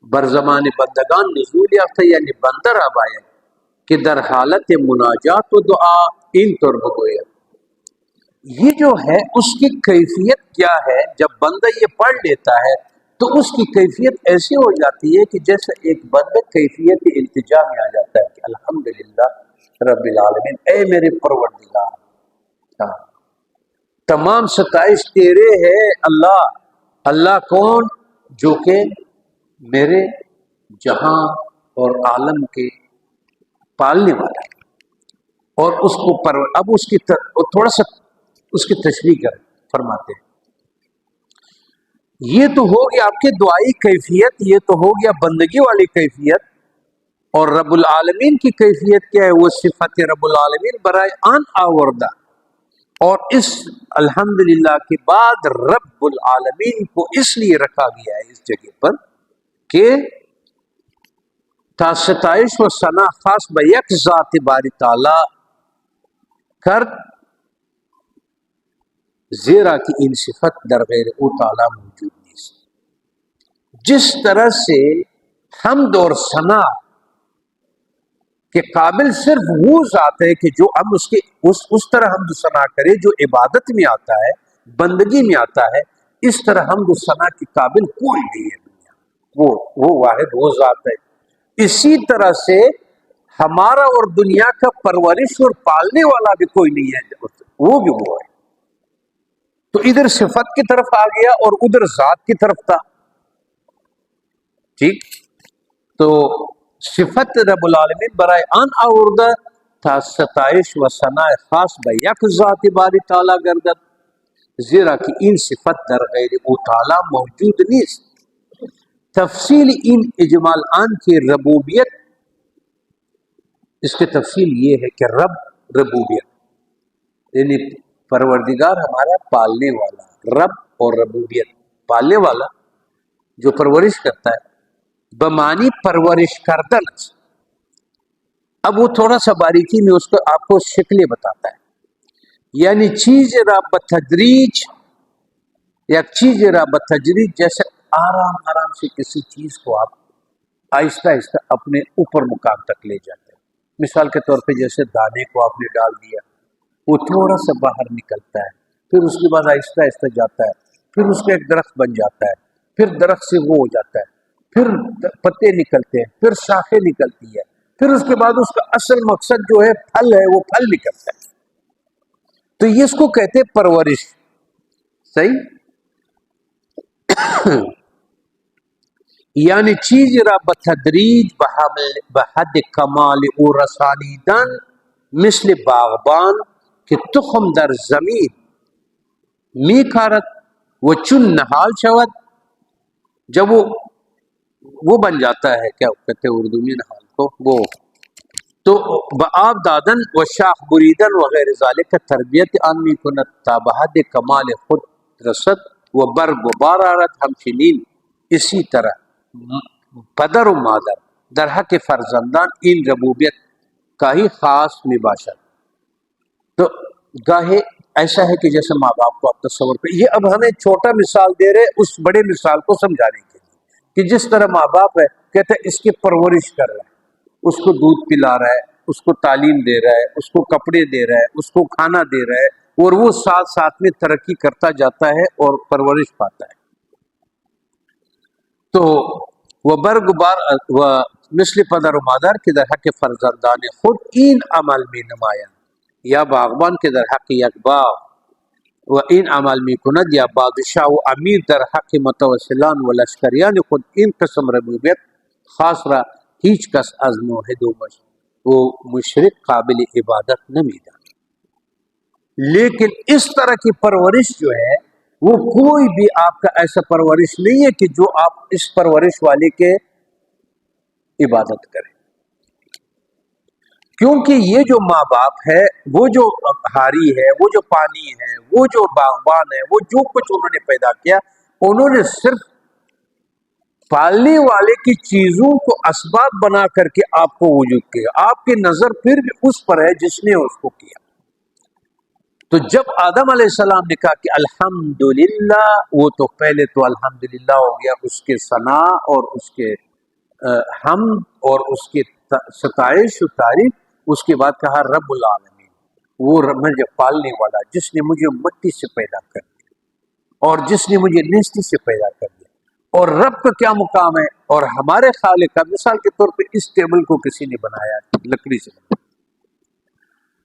بر زمان بندگان نزول یافتہ یعنی بندر اب آئے کہ در حالت مناجات و دعا ان طور بگویا. یہ جو ہے اس کی کیفیت کیا ہے؟ جب بندہ یہ پڑھ لیتا ہے تو اس کی کیفیت ایسی ہو جاتی ہے کہ جیسے ایک بندہ کیفیت التجا میں آ جاتا ہے کہ الحمدللہ رب العالمین، اے میرے پروردگار، ہاں تمام ستائش تیرے ہے اللہ. اللہ کون؟ جو کہ میرے جہاں اور عالم کے پالنے والا ہے. اور اس کو اب اس کی تھوڑا سا اس کی تشریح کر فرماتے ہیں. یہ تو ہو گیا آپ کے دعائی کیفیت، یہ تو ہو گیا بندگی والی کیفیت. اور رب العالمین کی کیفیت کیا ہے؟ وہ صفت رب العالمین برائے آن آوردہ. اور اس الحمدللہ کے بعد رب العالمین کو اس لیے رکھا گیا ہے اس جگہ پر کہ تا ستائش و ثنا خاص بیک ذات باری تعالی کر، زیرا کی ان صفت در غیر او تعالی موجود نہیں. جس طرح سے حمد اور ثنا کے قابل صرف وہ ذات ہے کہ جو ہم اس طرح حمد و ثنا کرے جو عبادت میں آتا ہے، بندگی میں آتا ہے. اس طرح حمد و ثنا کے قابل کوئی نہیں ہے دنیا، وہ واحد وہ ذات ہے. اسی طرح سے ہمارا اور دنیا کا پرورش اور پالنے والا بھی کوئی نہیں ہے، وہ بھی وہ ہے. تو ادھر صفت کی طرف آ گیا اور ادھر ذات کی طرف تھا. ٹھیک، تو صفت رب العالمین برائے آن آوردہ تھا ستائش و ثنا خاص بیک ذات باری تعالی گردد، زیرا کہ ان صفت در غیر او تعالی موجود نیست. تفصیل ان اجمال آن کی ربوبیت، اس کی تفصیل یہ ہے کہ رب ربوبیت یعنی پروردگار ہمارا پالنے والا، رب اور ربوبیت پالنے والا جو پرورش کرتا ہے، بمانی پرورش کردن. اب وہ تھوڑا سا باریکی میں اس کو آپ کو شکلیں بتاتا ہے. یعنی چیز را بتدریج، یا چیز را بتدریج، جیسے آرام آرام سے کسی چیز کو آپ آہستہ آہستہ اپنے اوپر مقام تک لے جاتے ہیں. مثال کے طور پہ جیسے دانے کو آپ نے ڈال دیا، وہ تھوڑا سا باہر نکلتا ہے، پھر اس کے بعد آہستہ آہستہ جاتا ہے، پھر اس کا ایک درخت بن جاتا ہے، پھر درخت سے وہ ہو جاتا ہے، پھر پتے نکلتے ہیں، پھر شاخیں نکلتی ہے، پھر اس کے بعد اس کا اصل مقصد جو ہے پھل ہے، وہ پھل نکلتا ہے. تو یہ اس کو کہتے ہیں پرورش. صحیح. یعنی چیز را بتدریج بحد کمال او رسانیدن، مثل باغبان کہ تخم در زمین می کارت وہ چن نحال شود، جب وہ بن جاتا ہے، کیا کہتے ہیں اردو میں نحال کو، وہ تو بآب دادن و شاخ بریدن وغیر ذالک تربیت آنمی کنت تا بحد کمال خود رسد و برگ و بار آرد ہمچنین. اسی طرح پدر و مادر در حق فرزندان ان ربوبیت کا ہی خاص مباشر. تو گاہے ایسا ہے کہ جیسے ماں باپ کو آپ تصور پہ، یہ اب ہمیں چھوٹا مثال دے رہے اس بڑے مثال کو سمجھانے کے لیے کہ جس طرح ماں باپ ہے، کہتے ہیں اس کی پرورش کر رہا ہے، اس کو دودھ پلا رہا ہے، اس کو تعلیم دے رہا ہے، اس کو کپڑے دے رہا ہے، اس کو کھانا دے رہا ہے، اور وہ ساتھ ساتھ میں ترقی کرتا جاتا ہے اور پرورش پاتا ہے. تو وہ برگ بار و مثل پدر و مادر کے در حق فرزندان خود این عمل میں نمایاں، یا باغبان کے در حق یک باغ و این عمل می کند، یا بادشاہ و امیر در حق متوسلان و لشکریان خود این قسم ربوبیت خاص را هیچ کس از موحد و مشرک قابل عبادت نمیدان. لیکن اس طرح کی پرورش جو ہے وہ کوئی بھی آپ کا ایسا پرورش نہیں ہے کہ جو آپ اس پرورش والے کے عبادت کریں، کیونکہ یہ جو ماں باپ ہے، وہ جو ہاری ہے، وہ جو پانی ہے، وہ جو باغبان ہے، وہ جو کچھ انہوں نے پیدا کیا، انہوں نے صرف پالنے والے کی چیزوں کو اسباب بنا کر کے آپ کو وجود کیا، آپ کی نظر پھر بھی اس پر ہے جس نے اس کو کیا۔ تو جب آدم علیہ السلام نے کہا کہ الحمدللہ، وہ تو پہلے تو الحمدللہ ہو گیا، اس کے ثنا اور اس کے حمد اور اس کی ستائش و تعریف، اس کے بعد کہا رب العالمین، وہ مجھے پالنے والا جس نے مجھے مٹی سے پیدا کر دیا اور جس نے مجھے نیستی سے پیدا کر دیا۔ اور رب کا کیا مقام ہے، اور ہمارے خالق کا، مثال کے طور پہ اس ٹیبل کو کسی نے بنایا لکڑی سے بنایا،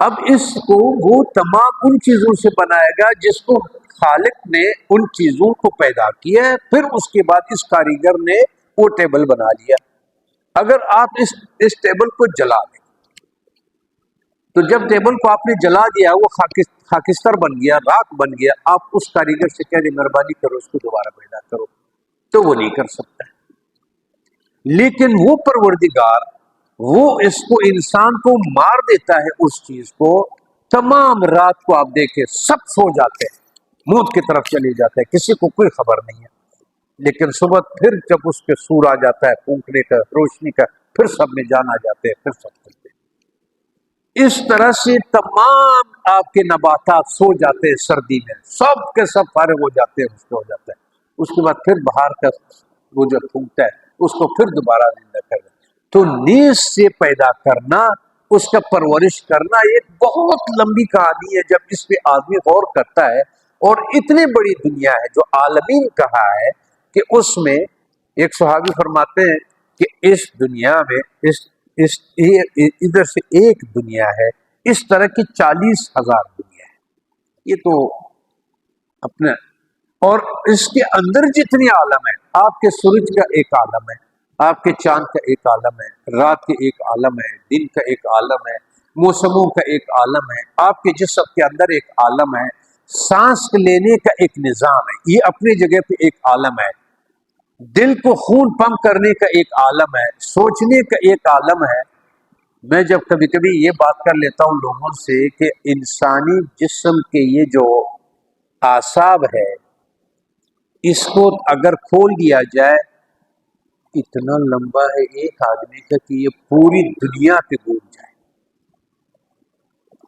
اب اس کو وہ تمام ان چیزوں سے بنائے گا جس کو خالق نے ان چیزوں کو پیدا کیا ہے، پھر اس کے بعد اس کاریگر نے وہ ٹیبل بنا لیا۔ اگر آپ اس ٹیبل کو جلا دیں تو جب ٹیبل کو آپ نے جلا دیا وہ خاکستر بن گیا، راکھ بن گیا، آپ اس کاریگر سے کہہ دیں مہربانی کرو اس کو دوبارہ پیدا کرو، تو وہ نہیں کر سکتا۔ لیکن وہ پروردگار، وہ اس کو انسان کو مار دیتا ہے، اس چیز کو تمام رات کو آپ دیکھیں سب سو جاتے ہیں، موت کی طرف چلے جاتے ہیں، کسی کو کوئی خبر نہیں ہے، لیکن صبح پھر جب اس کے سور آ جاتا ہے پھونکنے کا، روشنی کا، پھر سب میں جان آ جاتے ہیں، پھر سب چلتے ہیں۔ اس طرح سے تمام آپ کے نباتات سو جاتے ہیں سردی میں، سب کے سب فارغ ہو جاتے ہیں، اس کو ہو جاتا ہے، اس کے بعد پھر باہر کا وہ جو پھونکتا ہے اس کو پھر دوبارہ زندہ کرنا۔ تو نیز سے پیدا کرنا، اس کا پرورش کرنا ایک بہت لمبی کہانی ہے جب اس پہ آدمی غور کرتا ہے۔ اور اتنی بڑی دنیا ہے جو عالمین کہا ہے کہ اس میں ایک صحابی فرماتے ہیں کہ اس دنیا میں ادھر سے ایک دنیا ہے، اس طرح کی 40,000 دنیا ہے، یہ تو اپنے، اور اس کے اندر جتنی عالم ہے، آپ کے سورج کا ایک عالم ہے، آپ کے چاند کا ایک عالم ہے، رات کے ایک عالم ہے، دن کا ایک عالم ہے، موسموں کا ایک عالم ہے، آپ کے جسم کے اندر ایک عالم ہے، سانس لینے کا ایک نظام ہے، یہ اپنی جگہ پہ ایک عالم ہے، دل کو خون پمپ کرنے کا ایک عالم ہے، سوچنے کا ایک عالم ہے۔ میں جب کبھی کبھی یہ بات کر لیتا ہوں لوگوں سے کہ انسانی جسم کے یہ جو اعصاب ہے، اس کو اگر کھول دیا جائے، اتنا لمبا ہے ایک آدمی کا کہ یہ پوری دنیا پہ گھوم جائے۔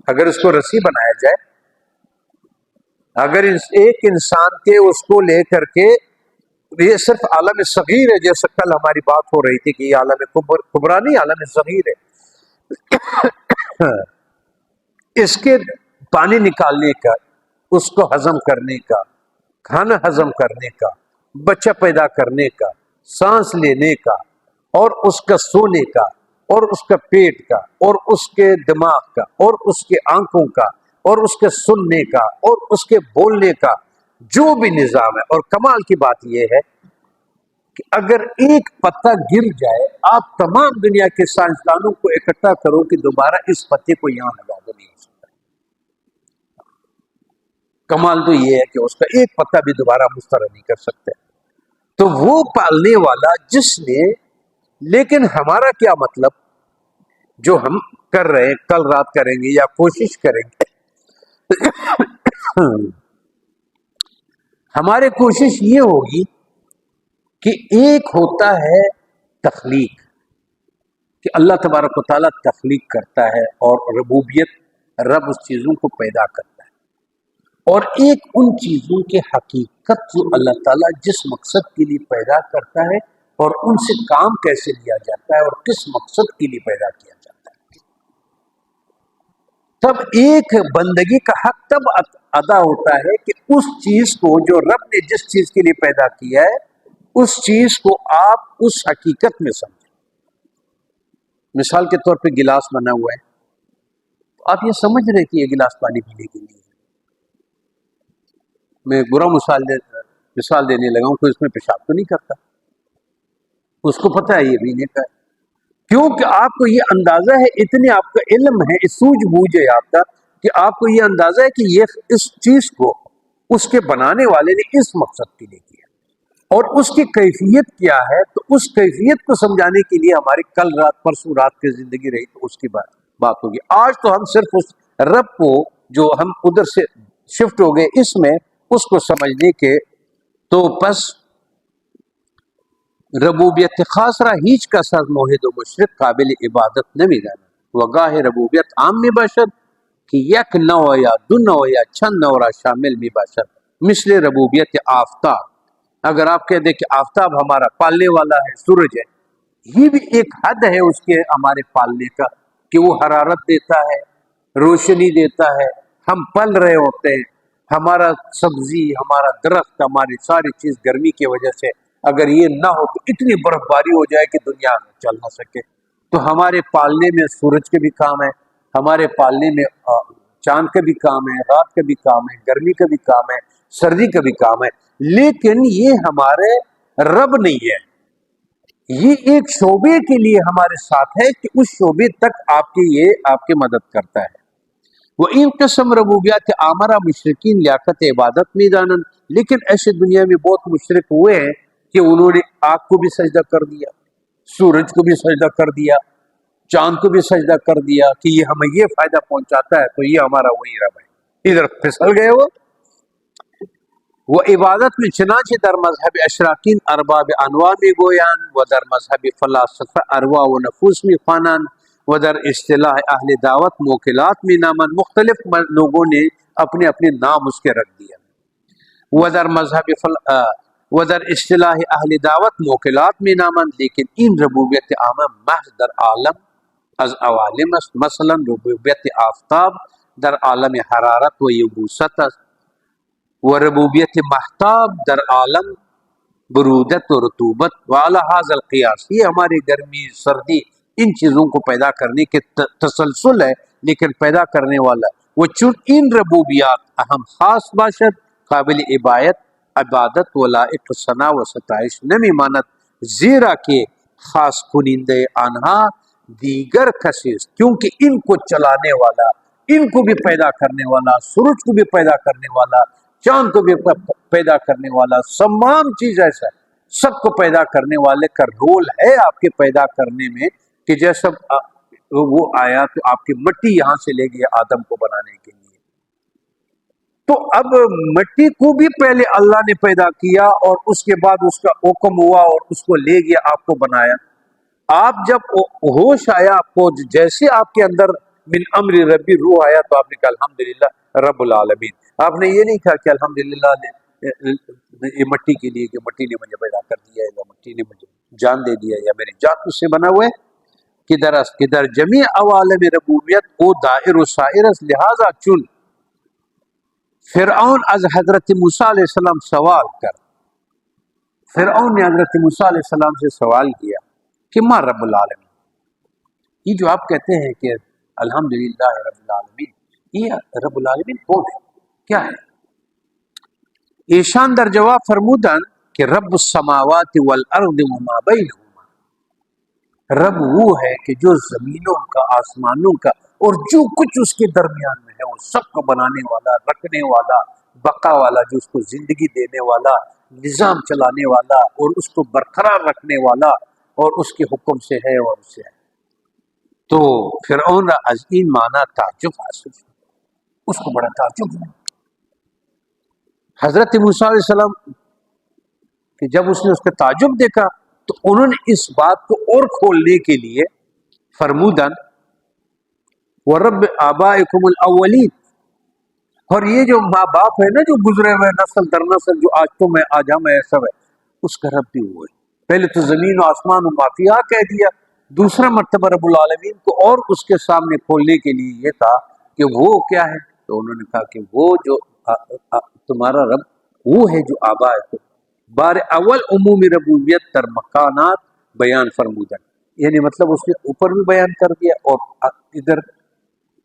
اگر اس کو رسی بنایا جائے، اگر ایک انسان کے اس کو لے کر کے، یہ صرف عالم صغیر ہے، جیسے کل ہماری بات ہو رہی تھی کہ یہ عالم کبریٰ نہیں، عالم صغیر ہے، اس کے پانی نکالنے کا، اس کو ہضم کرنے کا، کھانا ہضم کرنے کا، بچہ پیدا کرنے کا، سانس لینے کا، اور اس کا سونے کا، اور اس کا پیٹ کا، اور اس کے دماغ کا، اور اس کے آنکھوں کا، اور اس کے سننے کا، اور اس کے بولنے کا، جو بھی نظام ہے۔ اور کمال کی بات یہ ہے کہ اگر ایک پتا گر جائے، آپ تمام دنیا کے سائنسدانوں کو اکٹھا کرو کہ دوبارہ اس پتے کو یہاں لگا دو، نہیں ہو سکتا۔ کمال تو یہ ہے کہ اس کا ایک پتا بھی دوبارہ مسترد نہیں کر سکتے۔ تو وہ پالنے والا جس نے، لیکن ہمارا کیا مطلب جو ہم کر رہے ہیں، کل رات کریں گے یا کوشش کریں گے، ہمارے کوشش یہ ہوگی کہ ایک ہوتا ہے تخلیق، کہ اللہ تبارک و تعالیٰ تخلیق کرتا ہے اور ربوبیت، رب اس چیزوں کو پیدا کرتا ہے، اور ایک ان چیزوں کی حقیقت جو اللہ تعالیٰ جس مقصد کے لیے پیدا کرتا ہے اور ان سے کام کیسے لیا جاتا ہے اور کس مقصد کے لیے پیدا کیا جاتا ہے۔ تب ایک بندگی کا حق تب ادا ہوتا ہے کہ اس چیز کو جو رب نے جس چیز کے لیے پیدا کیا ہے، اس چیز کو آپ اس حقیقت میں سمجھیں۔ مثال کے طور پہ گلاس بنا ہوا ہے، آپ یہ سمجھ رہے کہ یہ گلاس پانی پینے کے لیے، میں برا مثال دینے لگا ہوں، کوئی اس میں پیشاب تو نہیں کرتا، اس کو پتہ ہے یہ پینے کا ہے، کیونکہ آپ کو یہ اندازہ ہے، اتنے آپ کا علم ہے، سوجھ بوجھ ہے آپ کا، کہ آپ کو یہ اندازہ ہے کہ یہ اس چیز کو اس کے بنانے والے نے اس مقصد کے لیے کیا، اور اس کی کیفیت کیا ہے، تو اس کیفیت کو سمجھانے کے لیے ہماری کل رات پرسوں رات کی زندگی رہی تو اس کی بات ہوگی۔ آج تو ہم صرف اس رب کو جو ہم ادھر سے شفٹ ہو گئے اس میں اس کو سمجھنے کے، تو پس ربوبیت خاص را هیچ کس از موحد و مشرک قابل عبادت نمیداند و گاه ربوبیت عام می باشد که یک نوع یا دو نوع یا چند نوع را شامل می باشد، مثل ربوبیت آفتاب۔ اگر آپ کہہ دیں کہ آفتاب ہمارا پالنے والا ہے، سورج ہے، یہ بھی ایک حد ہے اس کے ہمارے پالنے کا کہ وہ حرارت دیتا ہے، روشنی دیتا ہے، ہم پل رہے ہوتے ہیں، ہمارا سبزی، ہمارا درخت، ہماری ساری چیز گرمی کی وجہ سے اگر یہ نہ ہو تو اتنی برف باری ہو جائے کہ دنیا چل نہ سکے۔ تو ہمارے پالنے میں سورج کے بھی کام ہے، ہمارے پالنے میں چاند کا بھی کام ہے، رات کا بھی کام ہے، گرمی کا بھی کام ہے، سردی کا بھی کام ہے، لیکن یہ ہمارے رب نہیں ہے، یہ ایک شعبے کے لیے ہمارے ساتھ ہے کہ اس شعبے تک آپ کی یہ آپ کی مدد کرتا ہے۔ وہ ان قسم ربوبیات عامرہ مشرقین لیاقت عبادت میں دانن، لیکن ایسے دنیا میں بہت مشرک ہوئے ہیں کہ انہوں نے آگ کو بھی سجدہ کر دیا، سورج کو بھی سجدہ کر دیا، چاند کو بھی سجدہ کر دیا کہ یہ ہمیں یہ فائدہ پہنچاتا ہے تو یہ ہمارا وہی رب ہے، ادھر پھسل گئے وہ عبادت میں۔ چنانچہ در مذہب اشراکین ارباب انواع میں گویان و در مذہب فلاسفہ ارواح و نفوس میں خوانان و در اصطلاح اہل دعوت موکلات میں نامن، مختلف لوگوں نے اپنے اپنے نام اس کے رکھ دیا۔ و در اصطلاح اہل دعوت موکلات میں نامن، لیکن ان ربوبیت عامہ محض در عالم از عوالم است، مثلا ربوبیت آفتاب در عالم حرارت و یبوست است، و ربوبیت محتاب در عالم برودت و رطوبت وعلی هذا القیاس، یہ ہماری گرمی سردی ان چیزوں کو پیدا کرنے کے تسلسل ہے، لیکن پیدا کرنے والا وہ چون ان ربوبیات اہم خاص باشد قابل عبادت و لائق ثنا و ستائش نمی ماند، زیرا کہ خاص کنندے آنہا دیگر کسی است، کیونکہ ان کو چلانے والا، ان کو بھی پیدا کرنے والا، سورج کو بھی پیدا کرنے والا، چاند کو بھی پیدا کرنے والا، تمام چیز ایسا ہے، سب کو پیدا کرنے والے کا رول ہے آپ کے پیدا کرنے میں، کہ جیسا وہ آیا تو آپ کی مٹی یہاں سے لے گیا آدم کو بنانے کے لیے، تو اب مٹی کو بھی پہلے اللہ نے پیدا کیا اور اس کے بعد اس کا حکم ہوا اور اس کو لے گیا آپ کو بنایا۔ آپ جب ہوش آیا آپ کو، جیسے آپ کے اندر من امر ربی روح آیا تو آپ نے کہا الحمدللہ رب العالمین، آپ نے یہ نہیں کہا کہ الحمدللہ یہ مٹی کے لیے کہ مٹی نے مجھے پیدا کر دیا ہے یا مٹی نے مجھے جان دے دیا یا میری جان اس سے بنا ہوا ہے، کہ در جمیع عوالم ربوبیت او دائر و سائر است، لہذا چون فرعون از حضرت موسیٰ علیہ السلام سوال کر، فرعون نے حضرت موسیٰ علیہ السلام سے سوال کیا کہ ما رب العالمین، یہ جو آپ کہتے ہیں کہ الحمدللہ رب العالمین، یہ رب العالمین کون ہے، کیا ہے؟ ایشان در جواب فرمودن کہ رب السماوات والارض وما بینہما، رب وہ ہے کہ جو زمینوں کا، آسمانوں کا اور جو کچھ اس کے درمیان میں ہے وہ سب کو بنانے والا، رکھنے والا، بقا والا، جو اس کو زندگی دینے والا، نظام چلانے والا اور اس کو برقرار رکھنے والا اور اس کے حکم سے ہے اور اس سے ہے۔ تو فرعون از این معنی تعجب حاصل، اس کو بڑا تعجب ہوا۔ حضرت موسیٰ علیہ السلام کہ جب اس نے اس کا تعجب دیکھا تو انہوں نے اس بات کو اور کھولنے کے لیے فرمودن وَرَبِّ آبَائِكُمُ الْأَوَّلِينَ، اور یہ جو ماں باپ ہے نا جو گزرے ہوئے نسل در نسل، جو آج تم ہے آج ہم ہے سب ہے، اس کا رب بھی وہ ہے۔ پہلے تو زمین و آسمان و مافیا کہہ دیا، دوسرا مرتبہ رب العالمین کو اور اس کے سامنے کھولنے کے لیے یہ تھا کہ وہ کیا ہے، تو انہوں نے کہا کہ وہ جو تمہارا رب وہ ہے جو آبا ہے۔ بار اول عمومی ربوبیت در مکانات بیان فرمودن، یعنی مطلب اس نے اوپر بھی بیان کر دیا اور ادھر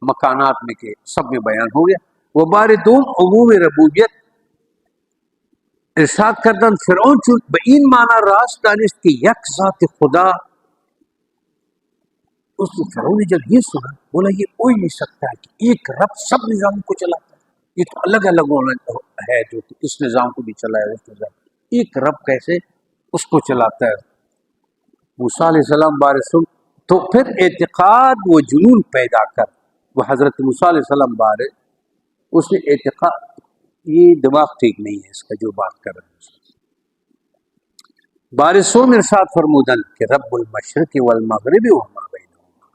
مکانات میں کہ سب میں بیان ہو گیا۔ وہ بار دوم عمومی ربوبیت ارشاد کردن فرعون چون به این معنی راست دانست کہ یک ذات خدا، اس فرعون نے جب یہ سنا بولا یہ ہو ہی نہیں سکتا ہے کہ ایک رب سب نظام کو چلاتا ہے، یہ تو الگ الگ ہے جو اس نظام کو بھی چلایا، اس نظام ایک رب کیسے اس کو چلاتا ہے۔ موسیٰ علیہ السلام بارسم تو پھر اعتقاد و جنون پیدا کر، وہ حضرت موسیٰ علیہ السلام بارے اس نے اعتقاد، یہ دماغ ٹھیک نہیں ہے اس کا جو بات کر رہے ہیں۔ بارسوں میں ارشاد فرمودن کہ رب المشرق والمغرب وما بینہما،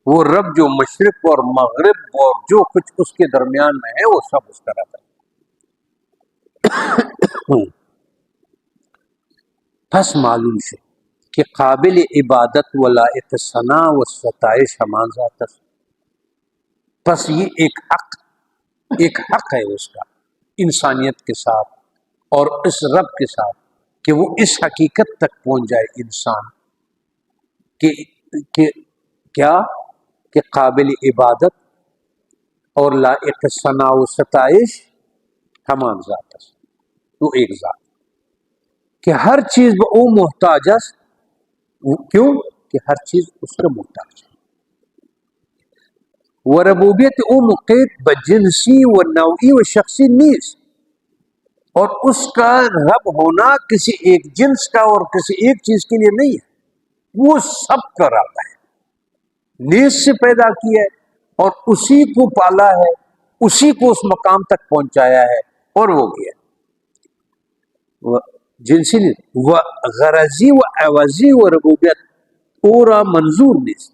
وہ رب جو مشرق اور مغرب اور جو کچھ اس کے درمیان میں ہے وہ سب اس کا رب ہے۔ پس معلوم سے کہ قابل عبادت و لائق ثنا و ستائش ہمان ذات است، پس یہ ایک حق ہے اس کا انسانیت کے ساتھ اور اس رب کے ساتھ کہ وہ اس حقیقت تک پہنچ جائے انسان کہ کیا کہ قابل عبادت اور لائق ثنا و ستائش ہمان ذات است، وہ ایک ذات کہ ہر چیز وہ محتاج است، کیوں کہ ہر چیز اس کا محتاج ہے، و ربوبیت او مقید بجنسی و نوعی و شخصی نیز، اور اس کا رب ہونا کسی ایک جنس کا اور کسی ایک چیز کے لیے نہیں ہے، وہ سب کا رب ہے، نیز سے پیدا کیا ہے اور اسی کو پالا ہے، اسی کو اس مقام تک پہنچایا ہے اور وہ کیا جنسی نہیں و غرضی و عوضی و ربوبیت پورا منظور نیز،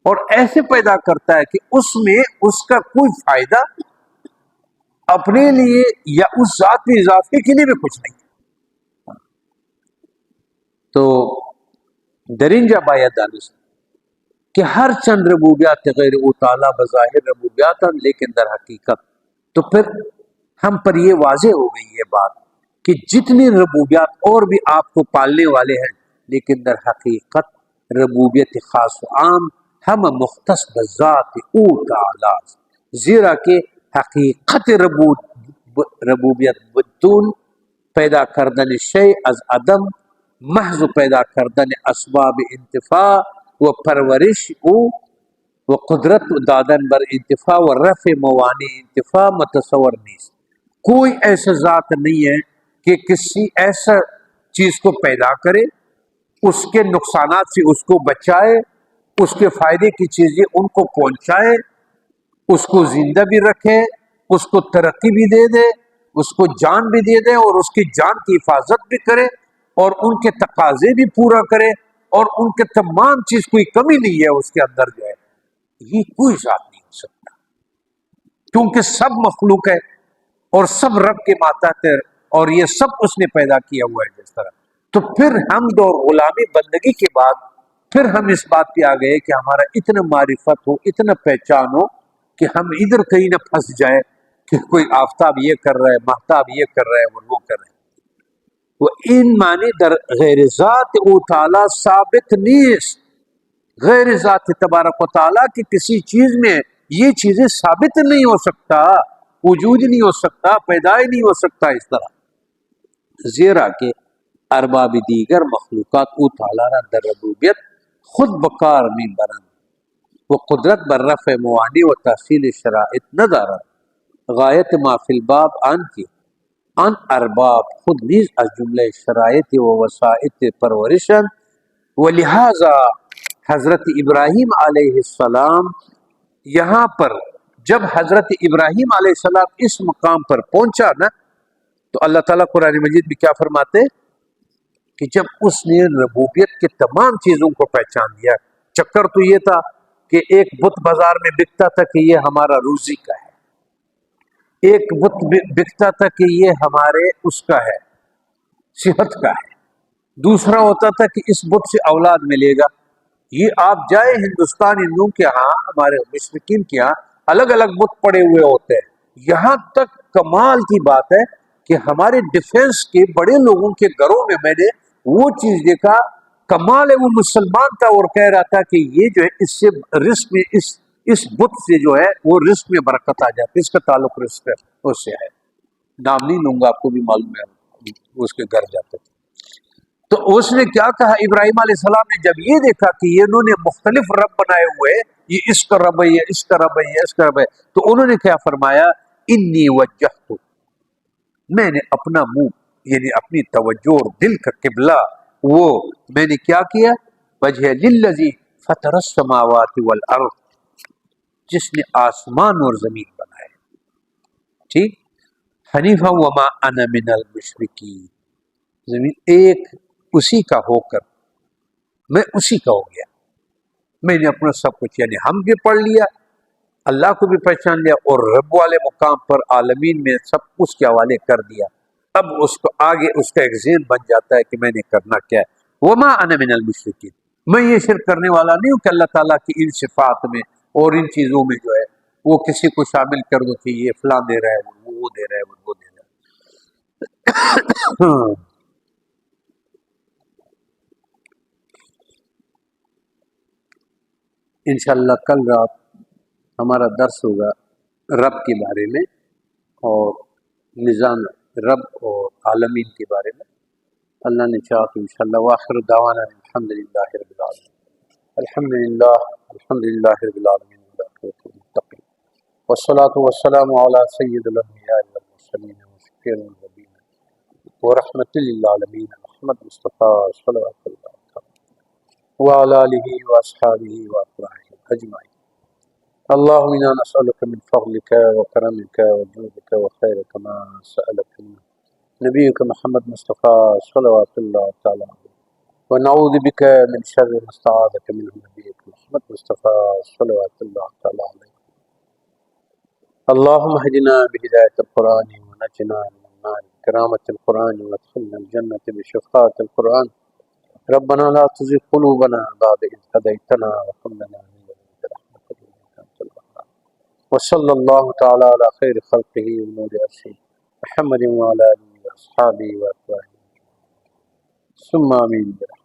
اور ایسے پیدا کرتا ہے کہ اس میں اس کا کوئی فائدہ اپنے لیے یا اس ذات میں اضافے کے لیے بھی کچھ نہیں۔ تو درنجہ باید دانست کہ ہر چند ربوبیات غیر او تعالیٰ بظاہر ربوبیات ہیں لیکن در حقیقت، تو پھر ہم پر یہ واضح ہو گئی یہ بات کہ جتنی ربوبیات اور بھی آپ کو پالنے والے ہیں لیکن در حقیقت ربوبیت خاص و عام ہم مختص بذات او تعالیٰ، زیرا کہ حقیقت ربوبیت بدون پیدا کردن شیء از عدم، محض پیدا کردن اسباب انتفاع و پرورش او و قدرت دادن بر انتفاع و رفع موانع انتفاع متصور نیست۔ کوئی ایسا ذات نہیں ہے کہ کسی ایسا چیز کو پیدا کرے، اس کے نقصانات سے اس کو بچائے، اس کے فائدے کی چیزیں ان کو پہنچائے، اس کو زندہ بھی رکھے، اس کو ترقی بھی دے دے، اس کو جان بھی دے دے اور اس کی جان کی حفاظت بھی کرے اور ان کے تقاضے بھی پورا کرے اور ان کے تمام چیز کوئی کمی نہیں ہے اس کے اندر جو ہے، یہ کوئی ذات نہیں ہو سکتا کیونکہ سب مخلوق ہے اور سب رب کے ماتحت ہے اور یہ سب اس نے پیدا کیا ہوا ہے جس طرح۔ تو پھر حمد اور غلامی بندگی کے بعد پھر ہم اس بات پہ آ گئے کہ ہمارا اتنا معرفت ہو، اتنا پہچان ہو کہ ہم ادھر کہیں نہ پھنس جائے کہ کوئی آفتاب یہ کر رہا ہے، مہتاب یہ کر رہا ہے اور وہ کر رہا ہے۔ وہ ان معنی در غیر ذات او تعالی ثابت نیست، غیر ذات تبارک و تعالیٰ کی کسی چیز میں یہ چیزیں ثابت نہیں ہو سکتا، وجود نہیں ہو سکتا، پیدا ہی نہیں ہو سکتا اس طرح، زیرا کہ ارباب دیگر مخلوقات او تعالیٰ را در ربوبیت خود بکار میں برند وہ قدرت بر رفع موانع و تحصیل شرائط ندارد، غایت ما فی الباب آن کی ان ارباب خود نیز از جملہ شرائط و وسائط پرورشن، و لہذا حضرت ابراہیم علیہ السلام یہاں پر جب حضرت ابراہیم علیہ السلام اس مقام پر پہنچا نا تو اللہ تعالیٰ قرآن مجید میں کیا فرماتے کہ جب اس نے ربوبیت کے تمام چیزوں کو پہچان لیا، چکر تو یہ تھا کہ ایک بت بازار میں بکتا تھا کہ یہ ہمارا روزی کا ہے، ایک بت بکتا تھا کہ یہ ہمارے اس کا ہے، صحت کا ہے، دوسرا ہوتا تھا کہ اس بت سے اولاد ملے گا۔ یہ آپ جائے ہندوستان ہندوؤں کے ہاں، ہمارے مشرکین کے ہاں الگ الگ بت پڑے ہوئے ہوتے ہیں، یہاں تک کمال کی بات ہے کہ ہمارے ڈیفنس کے بڑے لوگوں کے گھروں میں میں نے وہ چیز دیکھا، کمال ہے، وہ مسلمان تھا اور کہہ رہا تھا کہ یہ جو ہے اس سے رزق میں اس بت سے جو ہے وہ رزق میں برکت آ جاتی ہے، اس کا تعلق رزق ہے اس سے ہے، نام نہیں لوں گا، آپ کو بھی معلوم ہے اس کے گھر جاتے تھے۔ تو اس نے کیا کہا ابراہیم علیہ السلام نے جب یہ دیکھا کہ یہ انہوں نے مختلف رب بنائے ہوئے، یہ اس کا رب ہے، یہ اس کا رب ہے، یہ اس کا رب ہے، تو انہوں نے کیا فرمایا انی وجہت، میں نے اپنا منہ یعنی اپنی توجہ اور دل کا قبلہ وہ میں نے کیا کیا، وجہ للذی فطر السماوات والارض، جس نے آسمان اور زمین بنائے، ٹھیک، حنیفا وما انا من المشرکین، زمین ایک اسی کا ہو کر میں اسی کا ہو گیا، میں نے اپنا سب کچھ یعنی ہم بھی پڑھ لیا، اللہ کو بھی پہچان لیا، اور رب والے مقام پر عالمین میں سب اس کے حوالے کر دیا۔ اب اس کو آگے اس کا ایک ذہن بن جاتا ہے کہ میں نے کرنا کیا ہے، وما انا من المشرکین، میں یہ شرک کرنے والا نہیں ہوں کہ اللہ تعالیٰ کی ان صفات میں اور ان چیزوں میں جو ہے وہ کسی کو شامل کر دو کہ یہ فلاں دے رہا ہے، وہ دے رہا ہے، وہ دے رہا ہے۔ انشاءاللہ کل رات ہمارا درس ہوگا رب کے بارے میں اور نظام رب اور عالمین کے بارے میں، اللہ نے چاہا تو انشاءاللہ۔ وآخر دعوانا الحمدللہ رب العالمین، الحمدللہ رب العالمین والصلاة والسلام علی سید الانبیاء والمرسلین وشفیع المذنبین ورحمۃ للعالمین محمد مصطفیٰ صلوات اللہ وعلی آلہ واصحابہ واتباعہ اجمعین۔ اللهم إنا نسألك من فضلك وكرمك وجودك وخيرك ما سألك منه نبيك محمد مصطفى صلوات الله تعالى عليه، ونعوذ بك من شر ما استعاذك منه نبيك محمد مصطفى صلوات الله تعالى عليه۔ اللهم اهدنا بهداية القرآن ونجنا من النار بكرامة القرآن وادخلنا الجنة بشفاعة القرآن، ربنا لا تزغ قلوبنا بعد إذ هديتنا وهب لنا من لدنك رحمة إنك أنت الوهاب۔ وصلى الله تعالى على خير خلقه ونور عرشه محمد وعلى آله وأصحابه وأتباعه ثم آمين برحمته۔